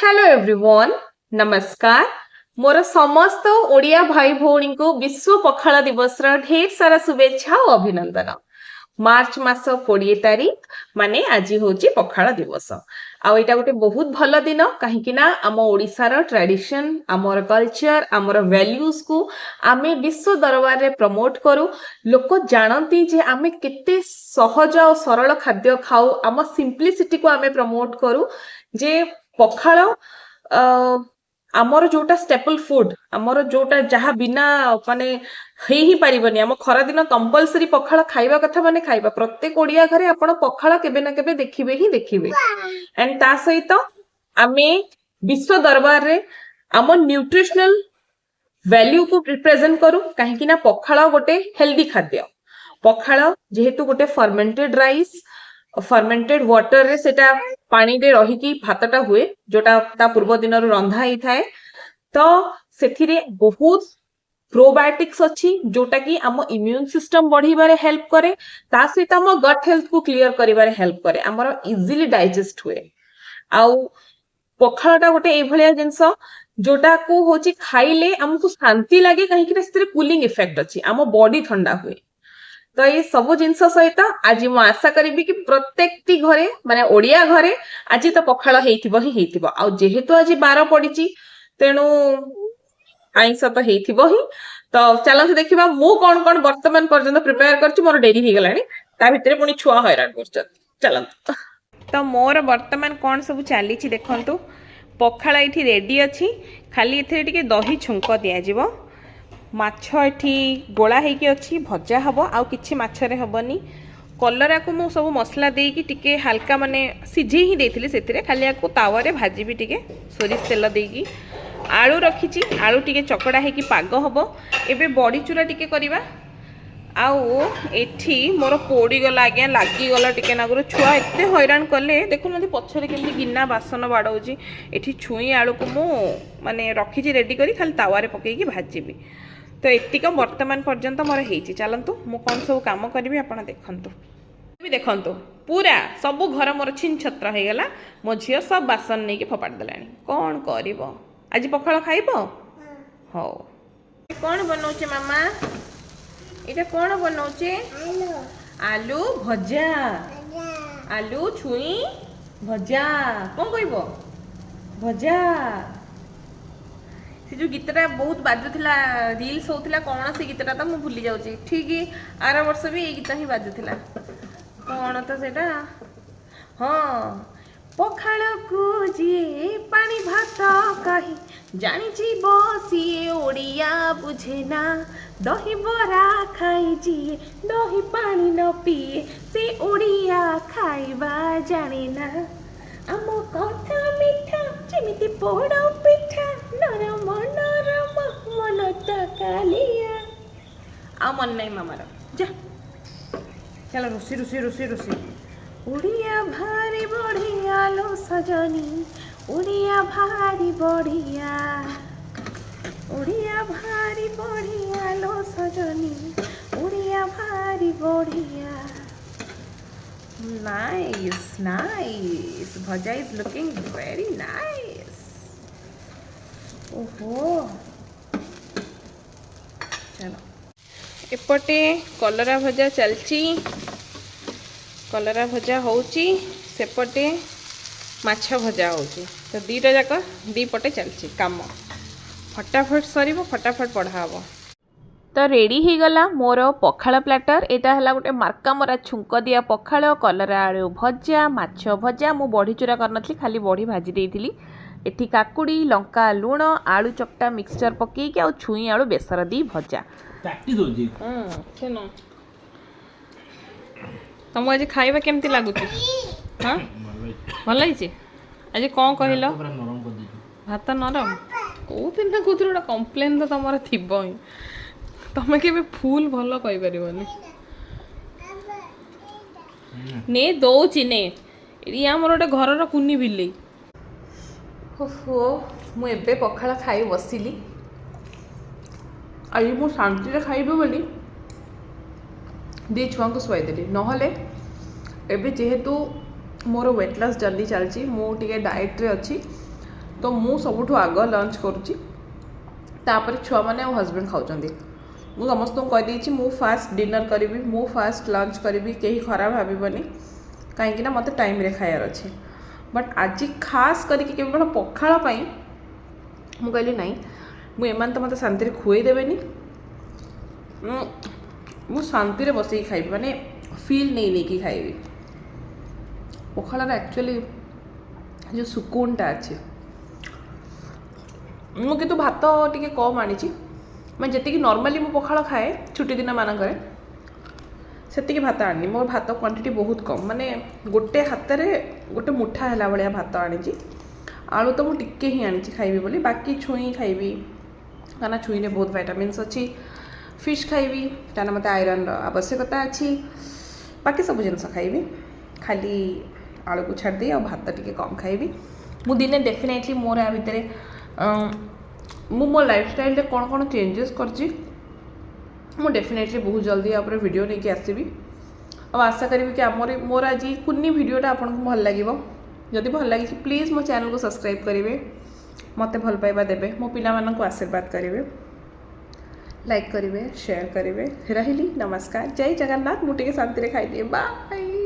Hello everyone नमस्कार मोर समस्त ओडिया भाई भौणी को विश्व पखाला दिवस ढेर सारा शुभेच्छा और अभिनंदन। मार्च मास 20 तारीख माने आज होची पखाला दिवस आउ एटा गोटे बहुत भल दिन कहीं आम ओडिशार ट्रेडिशन आमर कल्चर आमर वैल्यूज को आमे विश्व दरबार रे प्रमोट करू। लोक जानती जे आमे केते सहज और सरल खाद्य खाऊ आम सिंपलिसिटी को आमे प्रमोट करू जे पखाल आमर जोटा स्टेपल फूड आमर जोटा जहा बिना माने ही पारिबनी आम खरा दिन कंपलसरी पखाल खाइबा कथा माने खाइबा प्रत्येक ओडिया घरे आपण पखाल केबे ना केबे देखिबे ही देखिबे एंड ता सहित आमे विश्व दरबार रे आम न्यूट्रिशनल वैल्यू को रिप्रेजेंट करू कहीं ना पखाल गोटे हेल्दी खाद्य पखाल जेहेतु गोटे फर्मेंटेड राइस फर्मेंटेड वाटर रे सेटा पानी रे रही की भातटा हुए जोटा ता पूर्व दिन रंधा ही थाए तो सेथिरे बहुत प्रोबायोटिक्स अच्छी जोटा की आम इम्यून सिस्टम बढ़िबारे हेल्प करे ता सहित आम गट हेल्थ को क्लियर करिबारे हेल्प करे आमर इजीली डाइजेस्ट हुए आउ पखालटा गोटे ए भलिया जिंस जोटा को होची खाइले हमको शांति लागे कहीं कि सेथिरे कूलिंग इफेक्ट अच्छी आम बॉडी ठंडा हुए तो ये सब जिनस सहित आज मु आशा करी कि प्रत्येक घरे माने ओडिया घरे आज तो पखाल हेइथिबो ही हेइथिबो आ जेहेतु आज 12 पड़िची तेणु आइंस तो हेइथिबो ही तो चलते देखिबा मु कोन कोन वर्तमान पर्यंत प्रिपेयर करछि मोर डेरी हो गलानी ता भितरे पुनी छुआ हैरान करछ चलंत तो मोर वर्तमान कोन सब चली देखंतु पखाल एठी रेडी अछि खाली एथे टिके दही छुंक दिया जिवो माछ एठी गोला हेकी अच्छी भजा हम आउ किछि माछरे हबनी कलरा को मु सब मसला देकी टिके हल्का माने सिझे ही देथिले सेतिरे खाली आको तावा रे भाजी भी टिके सोरिस तेल देकी आलू रखिछि आलू टिके चकड़ा हेकी पाग हबो एबे बड़ी चूरा टिके करबा आउ एठी मोर पोड़ी गला आज्ञा लागी गला टिके नागुर छुआ एते हैरान कले देखु नथि पछरे केमति गिन्ना बासन बाडौजी एठी छुई आलू को मु माने रखिछि रेडी करी खाली तावा रे पकेकी भाजीबी तो एतिक वर्तमान पर्यंत मोर हेइछि चलंतु मु कोन सब काम करबी आपण देखंतु भी देखंतु पूरा सब घर मोर छिन छत्र हे गला मो झियो सब बासन नै के फपाड देलानी कोन करिवो आज पखाल खाइबो हो कोन बनौचे मामा एटा कोन बनौचे आलू भजा आलू छुई भजा कोन कइबो भजा से जो गीतटा बहुत बाजुला रील्स होता कौन से गीतटा तो मुझे भूली जाऊँगी ठीक आर वर्ष भी ये गीत ही बाजुला कौन तो सेटा हाँ पखाल को जी पानी भात कही जानी बसी ओडिया बुझे ना दही बरा खाई जी दही पानी न पिए से ओडिया खाइबा जाने ना आम कथा मिठा जेमिति पोड़ पिठा नरम नरम मन तकालिया आ मन नहीं मामार जा चल रुसी रुसी रुसी रुसी उड़िया भारी बढ़िया लो सजनी उड़िया भारी बढ़िया उड़िया भारी बढ़िया लो सजनी उड़िया भारी बढ़िया nice nice bhaja is looking very nice ओहो चलो एपटे कलरा भजा चलची कलरा भजा होची सेपटे माछ भजा होची तो दीटा जाक दी पटे चलची काम फटाफट सरीबो फटाफट पढ़ा हबो तो रेडी ही गला मोर पखाल प्लाटर एटा हला गोटे मार्का मरा छुंक दिया पखाल कलरा आलू भजा माछ भजा मु बड़ी चूरा करनथली खाली बड़ी भाजी देइथिली एठी काकुड़ी लंका लूण आलू चकटा मिक्सचर पकेकी आ छुई आलू बेसर दी भजा काटी दोजी सुनो तुम आज खाइबा केमती लागुची हां भल लागिची आज कोन कहिलो नरम कर दीजु भात नरम कोथिन ना कोथिन गोटा कंप्लेन तो तमरा थिबो ही तमें के फुल भल कही पारबनी ने दौची ने ये आमर गोटे घर कुनी बिले ओहो मुझे पखाल खाई बसिली आज मु शांति खाइबे बोली दी छुआ को शुआईदेली नहले एबे जेहेतु मोर वेट लॉस जल्दी चलची मु टिके डाइट रे अच्छी तो मु सबुठु आग लंच करुच्ची तापर छुआ मैंने हजबैंड खाऊँ मु समस्त को कहीदे मु फास्ट डिनर करी मु फास्ट लंच करी कहीं खराब भावनी कहीं मत टाइम रे खायार अच्छे बट आज खास करके केवल पखाल मु कहली नाई मु एमान तो मत शांति खुएदेवेनी मु शांति बस खाइबी माने फील नहीं कि खाइबी पखाल एक्चुअली जो सुकूनटा अच्छे मु किंतु भात टिके कम आनी मैं जी नॉर्मली मु पखाल खाए छुट्टी दिन मानक से भात आनी मोर भात क्वांटिटी बहुत कम माने गोटे हाथ में गोटे मुठा है भाया भात आनी आलू तो मुझे टिके ही आनी खाइबी बोली बाकी छुई खाइबी कहना छुई ने बहुत विटामिन्स अच्छी फिश खाइबी कहना मत आयरन आवश्यकता अच्छी बाकी सब जिनस खाइबी खाली आलू को छाड़ दी और भात टिके कम खाइबी मु दिने डेफिनेटली मोर या भितर मु मो लाइफस्टाइल कौन कौन चेंजेस करची मु डेफिनेटली बहुत जल्दी आप वीडियो नहीं आसबि और आशा करी कि आमर मोर आज कुन्नी वीडियोटा आपको भल लगे जदि भल लगी प्लीज़ मो चैनल को सब्सक्राइब करेंगे मत भल पाइबा देबे मो पिला मानन को आशीर्वाद करेंगे लाइक करेंगे शेयर करेंगे रही नमस्कार जय जगन्नाथ मुझे शांति खाई दिए बाय।